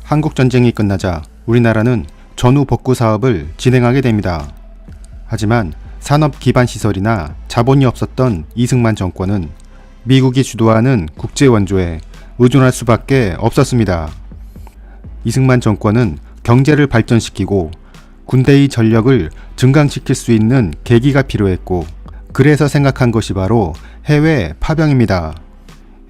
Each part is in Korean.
한국전쟁이 끝나자 우리나라는 전후 복구 사업을 진행하게 됩니다. 하지만 산업 기반 시설이나 자본이 없었던 이승만 정권은 미국이 주도하는 국제 원조에 의존할 수밖에 없었습니다. 이승만 정권은 경제를 발전시키고 군대의 전력을 증강시킬 수 있는 계기가 필요했고, 그래서 생각한 것이 바로 해외 파병입니다.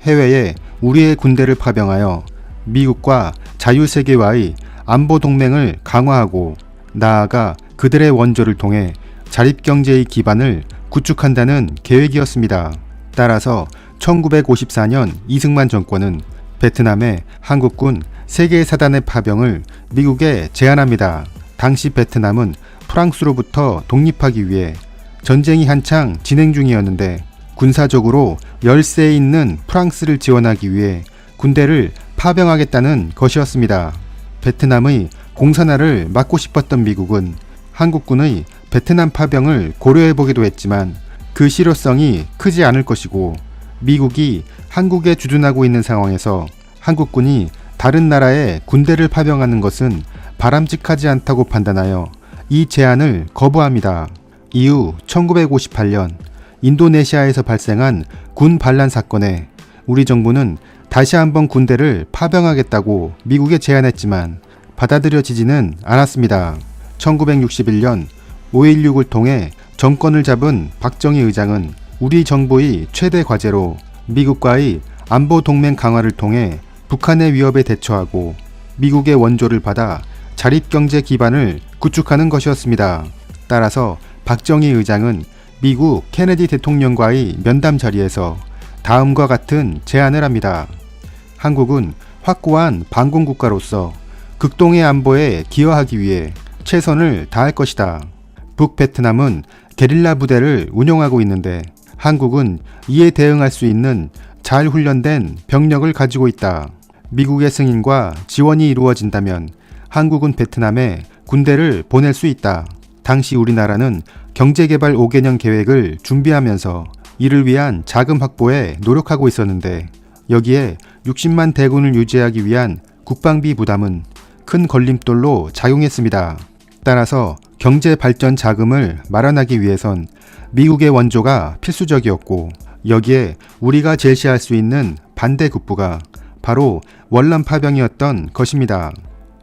해외에 우리의 군대를 파병하여 미국과 자유세계와의 안보동맹을 강화하고, 나아가 그들의 원조를 통해 자립경제의 기반을 구축한다는 계획이었습니다. 따라서 1954년 이승만 정권은 베트남에 한국군 세계사단의 파병을 미국에 제안합니다. 당시 베트남은 프랑스로부터 독립하기 위해 전쟁이 한창 진행 중이었는데, 군사적으로 열세에 있는 프랑스를 지원하기 위해 군대를 파병하겠다는 것이었습니다. 베트남의 공산화를 막고 싶었던 미국은 한국군의 베트남 파병을 고려해보기도 했지만 그 실효성이 크지 않을 것이고, 미국이 한국에 주둔하고 있는 상황에서 한국군이 다른 나라에 군대를 파병하는 것은 바람직하지 않다고 판단하여 이 제안을 거부합니다. 이후 1958년 인도네시아에서 발생한 군 반란 사건에 우리 정부는 다시 한번 군대를 파병하겠다고 미국에 제안했지만 받아들여지지는 않았습니다. 1961년 5.16을 통해 정권을 잡은 박정희 의장은 우리 정부의 최대 과제로 미국과의 안보 동맹 강화를 통해 북한의 위협에 대처하고 미국의 원조를 받아 자립경제 기반을 구축하는 것이었습니다. 따라서 박정희 의장은 미국 케네디 대통령과의 면담 자리에서 다음과 같은 제안을 합니다. 한국은 확고한 반공국가로서 극동의 안보에 기여하기 위해 최선을 다할 것이다. 북베트남은 게릴라 부대를 운영하고 있는데 한국은 이에 대응할 수 있는 잘 훈련된 병력을 가지고 있다. 미국의 승인과 지원이 이루어진다면 한국은 베트남에 군대를 보낼 수 있다. 당시 우리나라는 경제개발 5개년 계획을 준비하면서 이를 위한 자금 확보에 노력하고 있었는데, 여기에 60만 대군을 유지하기 위한 국방비 부담은 큰 걸림돌로 작용했습니다. 따라서 경제 발전 자금을 마련하기 위해선 미국의 원조가 필수적이었고, 여기에 우리가 제시할 수 있는 반대 국부가 바로 월남 파병이었던 것입니다.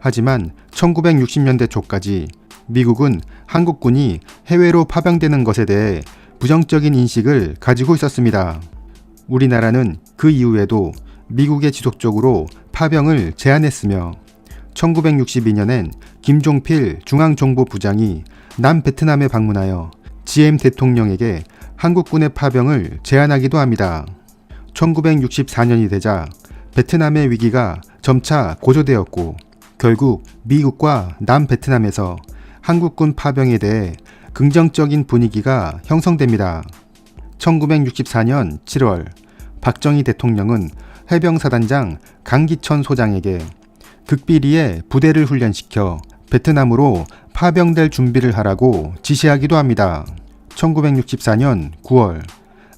하지만 1960년대 초까지 미국은 한국군이 해외로 파병되는 것에 대해 부정적인 인식을 가지고 있었습니다. 우리나라는 그 이후에도 미국에 지속적으로 파병을 제안했으며 1962년엔 김종필 중앙정보부장이 남베트남에 방문하여 GM 대통령에게 한국군의 파병을 제안하기도 합니다. 1964년이 되자 베트남의 위기가 점차 고조되었고, 결국 미국과 남베트남에서 한국군 파병에 대해 긍정적인 분위기가 형성됩니다. 1964년 7월 박정희 대통령은 해병사단장 강기천 소장에게 극비리에 부대를 훈련시켜 베트남으로 파병될 준비를 하라고 지시하기도 합니다. 1964년 9월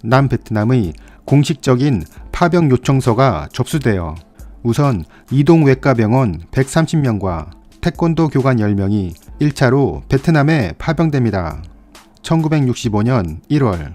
남베트남의 공식적인 파병 요청서가 접수되어 우선 이동외과병원 130명과 태권도 교관 10명이 1차로 베트남에 파병됩니다. 1965년 1월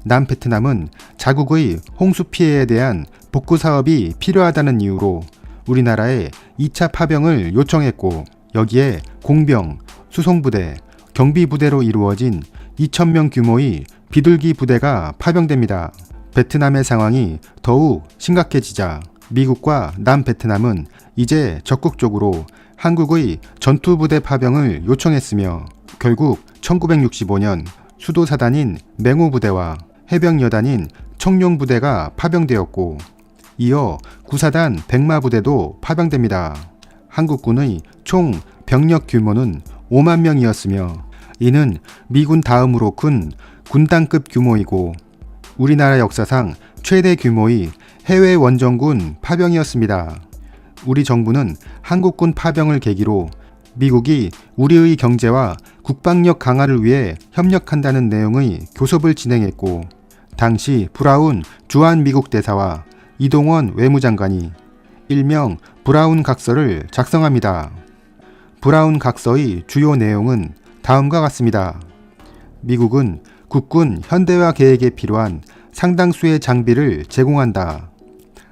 남베트남은 자국의 홍수 피해에 대한 복구 사업이 필요하다는 이유로 우리나라에 2차 파병을 요청했고, 여기에 공병, 수송부대, 경비부대로 이루어진 2,000명 규모의 비둘기 부대가 파병됩니다. 베트남의 상황이 더욱 심각해지자 미국과 남베트남은 이제 적극적으로 한국의 전투부대 파병을 요청했으며, 결국 1965년 수도사단인 맹호부대와 해병여단인 청룡부대가 파병되었고, 이어 구사단 백마부대도 파병됩니다. 한국군의 총 병력 규모는 5만 명이었으며 이는 미군 다음으로 큰 군단급 규모이고 우리나라 역사상 최대 규모의 해외 원정군 파병이었습니다. 우리 정부는 한국군 파병을 계기로 미국이 우리의 경제와 국방력 강화를 위해 협력한다는 내용의 교섭을 진행했고, 당시 브라운 주한 미국 대사와 이동원 외무장관이 일명 브라운 각서를 작성합니다. 브라운 각서의 주요 내용은 다음과 같습니다. 미국은 국군 현대화 계획에 필요한 상당수의 장비를 제공한다.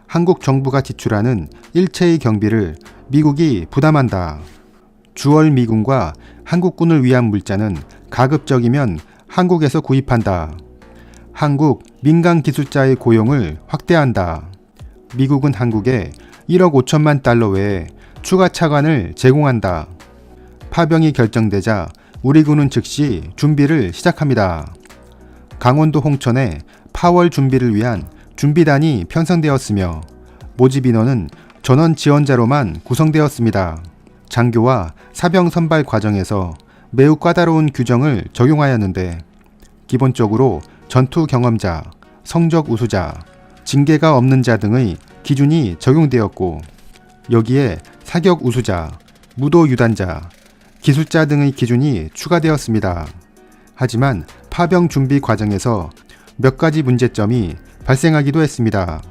한국 정부가 지출하는 일체의 경비를 미국이 부담한다. 주월 미군과 한국군을 위한 물자는 가급적이면 한국에서 구입한다. 한국 민간 기술자의 고용을 확대한다. 미국은 한국에 1억 5천만 달러 외에 추가 차관을 제공한다. 파병이 결정되자 우리 군은 즉시 준비를 시작합니다. 강원도 홍천에 파월 준비를 위한 준비단이 편성되었으며 모집 인원은 전원 지원자로만 구성되었습니다. 장교와 사병 선발 과정에서 매우 까다로운 규정을 적용하였는데 기본적으로 전투 경험자, 성적 우수자, 징계가 없는 자 등의 기준이 적용되었고 여기에 사격 우수자, 무도 유단자, 기술자 등의 기준이 추가되었습니다. 하지만 파병 준비 과정에서 몇 가지 문제점이 발생하기도 했습니다.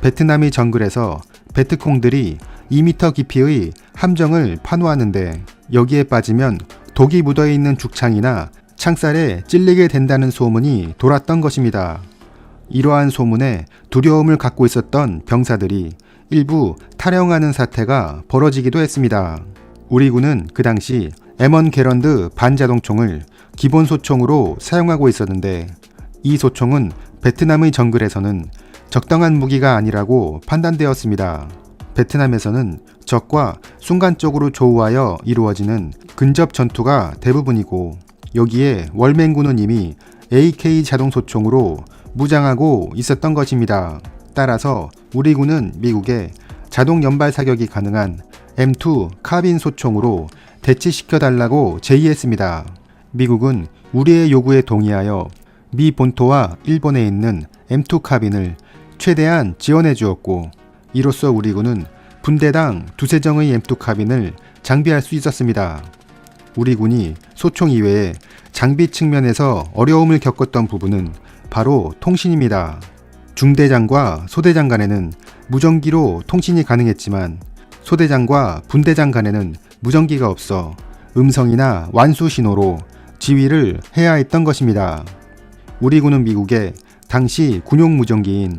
베트남의 정글에서 베트콩들이 2m 깊이의 함정을 파놓았는데 여기에 빠지면 독이 묻어있는 죽창이나 창살에 찔리게 된다는 소문이 돌았던 것입니다. 이러한 소문에 두려움을 갖고 있었던 병사들이 일부 탈영하는 사태가 벌어지기도 했습니다. 우리 군은 그 당시 M1 게런드 반자동총을 기본 소총으로 사용하고 있었는데 이 소총은 베트남의 정글에서는 적당한 무기가 아니라고 판단되었습니다. 베트남에서는 적과 순간적으로 조우하여 이루어지는 근접 전투가 대부분이고 여기에 월맹군은 이미 AK 자동소총으로 무장하고 있었던 것입니다. 따라서 우리 군은 미국에 자동 연발 사격이 가능한 M2 카빈 소총으로 대치시켜달라고 제의했습니다. 미국은 우리의 요구에 동의하여 미 본토와 일본에 있는 M2 카빈을 최대한 지원해 주었고 이로써 우리 군은 분대당 두세 정의 M2 카빈을 장비할 수 있었습니다. 우리 군이 소총 이외에 장비 측면에서 어려움을 겪었던 부분은 바로 통신입니다. 중대장과 소대장 간에는 무전기로 통신이 가능했지만 소대장과 분대장 간에는 무전기가 없어 음성이나 완수 신호로 지휘를 해야 했던 것입니다. 우리 군은 미국에 당시 군용 무전기인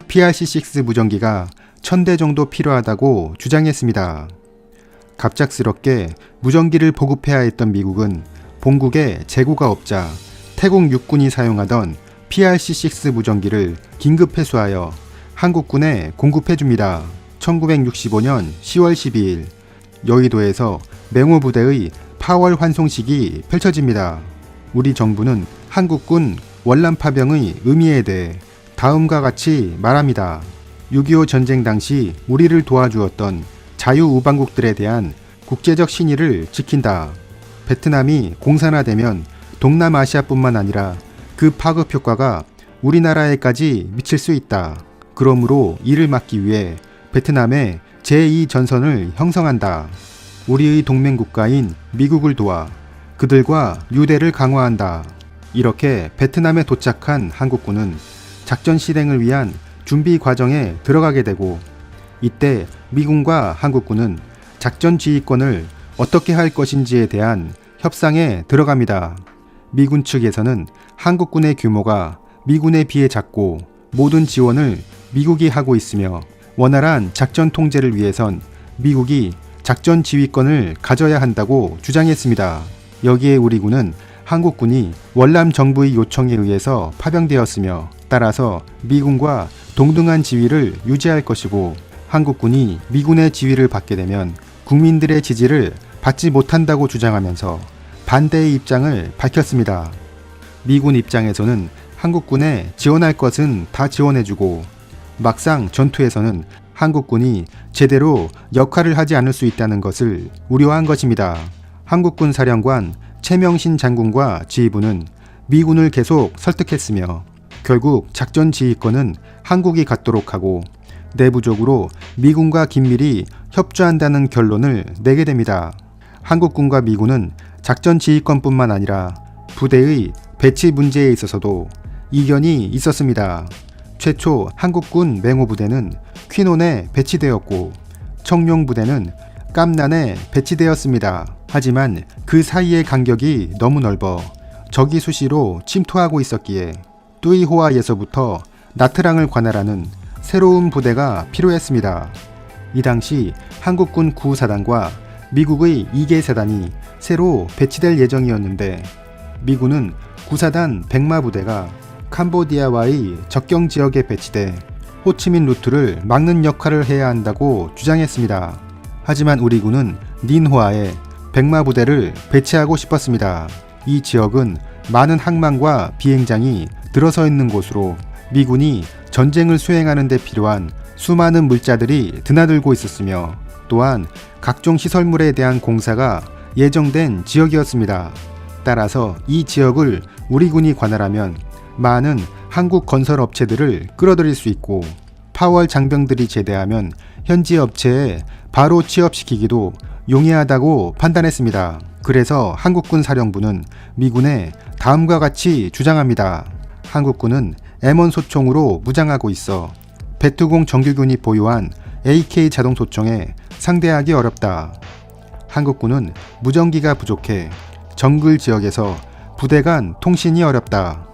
PRC-6 무전기가 1000대 정도 필요하다고 주장했습니다. 갑작스럽게 무전기를 보급해야 했던 미국은 본국에 재고가 없자 태국 육군이 사용하던 PRC-6 무전기를 긴급 회수하여 한국군에 공급해줍니다. 1965년 10월 12일 여의도에서 맹호 부대의 파월 환송식이 펼쳐집니다. 우리 정부는 한국군 월남 파병의 의미에 대해 다음과 같이 말합니다. 6.25 전쟁 당시 우리를 도와주었던 자유우방국들에 대한 국제적 신의를 지킨다. 베트남이 공산화되면 동남아시아뿐만 아니라 그 파급 효과가 우리나라에까지 미칠 수 있다. 그러므로 이를 막기 위해 베트남의 제2전선을 형성한다. 우리의 동맹국가인 미국을 도와 그들과 유대를 강화한다. 이렇게 베트남에 도착한 한국군은 작전 실행을 위한 준비 과정에 들어가게 되고 이때 미군과 한국군은 작전 지휘권을 어떻게 할 것인지에 대한 협상에 들어갑니다. 미군 측에서는 한국군의 규모가 미군에 비해 작고 모든 지원을 미국이 하고 있으며 원활한 작전 통제를 위해선 미국이 작전 지휘권을 가져야 한다고 주장했습니다. 여기에 우리 군은 한국군이 월남 정부의 요청에 의해서 파병되었으며 따라서 미군과 동등한 지위를 유지할 것이고 한국군이 미군의 지위를 받게 되면 국민들의 지지를 받지 못한다고 주장하면서 반대의 입장을 밝혔습니다. 미군 입장에서는 한국군에 지원할 것은 다 지원해주고 막상 전투에서는 한국군이 제대로 역할을 하지 않을 수 있다는 것을 우려한 것입니다. 한국군 사령관 최명신 장군과 지휘부는 미군을 계속 설득했으며 결국 작전 지휘권은 한국이 갖도록 하고 내부적으로 미군과 긴밀히 협조한다는 결론을 내게 됩니다. 한국군과 미군은 작전 지휘권뿐만 아니라 부대의 배치 문제에 있어서도 이견이 있었습니다. 최초 한국군 맹호부대는 퀴논에 배치되었고 청룡부대는 깜난에 배치되었습니다. 하지만 그 사이의 간격이 너무 넓어 적이 수시로 침투하고 있었기에 뚜이호아에서부터 나트랑을 관할하는 새로운 부대가 필요했습니다. 이 당시 한국군 9사단과 미국의 2개 사단이 새로 배치될 예정이었는데 미군은 9사단 백마부대가 캄보디아와의 적경 지역에 배치돼 호치민 루트를 막는 역할을 해야 한다고 주장했습니다. 하지만 우리 군은 닌호아에 백마부대를 배치하고 싶었습니다. 이 지역은 많은 항만과 비행장이 들어서 있는 곳으로 미군이 전쟁을 수행하는 데 필요한 수많은 물자들이 드나들고 있었으며 또한 각종 시설물에 대한 공사가 예정된 지역이었습니다. 따라서 이 지역을 우리 군이 관할하면 많은 한국 건설 업체들을 끌어들일 수 있고 파월 장병들이 제대하면 현지 업체에 바로 취업시키기도 용이하다고 판단했습니다. 그래서 한국군 사령부는 미군에 다음과 같이 주장합니다. 한국군은 M1 소총으로 무장하고 있어 베트공 정규군이 보유한 AK 자동 소총에 상대하기 어렵다. 한국군은 무전기가 부족해 정글 지역에서 부대 간 통신이 어렵다.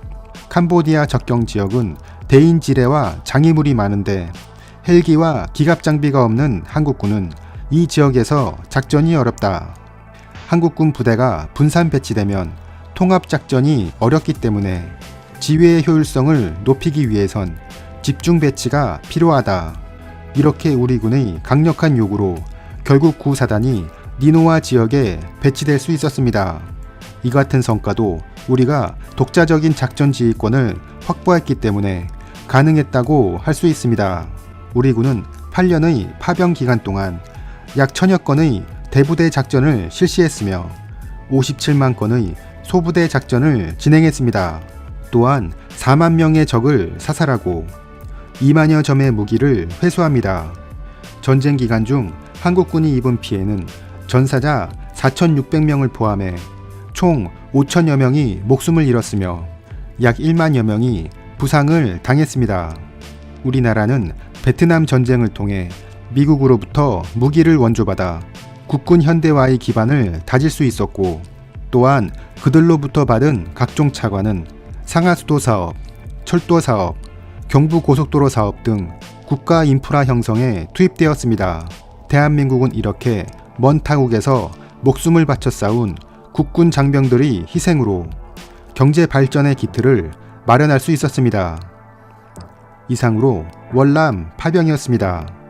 캄보디아 적경 지역은 대인 지뢰와 장애물이 많은데 헬기와 기갑 장비가 없는 한국군은 이 지역에서 작전이 어렵다. 한국군 부대가 분산 배치되면 통합 작전이 어렵기 때문에 지휘의 효율성을 높이기 위해선 집중 배치가 필요하다. 이렇게 우리 군의 강력한 요구로 결국 9사단이 니노아 지역에 배치될 수 있었습니다. 이 같은 성과도 우리가 독자적인 작전 지휘권을 확보했기 때문에 가능했다고 할 수 있습니다. 우리 군은 8년의 파병 기간 동안 약 1000여 건의 대부대 작전을 실시했으며 57만 건의 소부대 작전을 진행했습니다. 또한 4만 명의 적을 사살하고 2만여 점의 무기를 회수합니다. 전쟁 기간 중 한국군이 입은 피해는 전사자 4,600명을 포함해 총 5천여 명이 목숨을 잃었으며 약 1만여 명이 부상을 당했습니다. 우리나라는 베트남 전쟁을 통해 미국으로부터 무기를 원조받아 국군 현대화의 기반을 다질 수 있었고 또한 그들로부터 받은 각종 차관은 상하수도 사업, 철도 사업, 경부고속도로 사업 등 국가 인프라 형성에 투입되었습니다. 대한민국은 이렇게 먼 타국에서 목숨을 바쳐 싸운 국군 장병들의 희생으로 경제 발전의 기틀을 마련할 수 있었습니다. 이상으로 월남 파병이었습니다.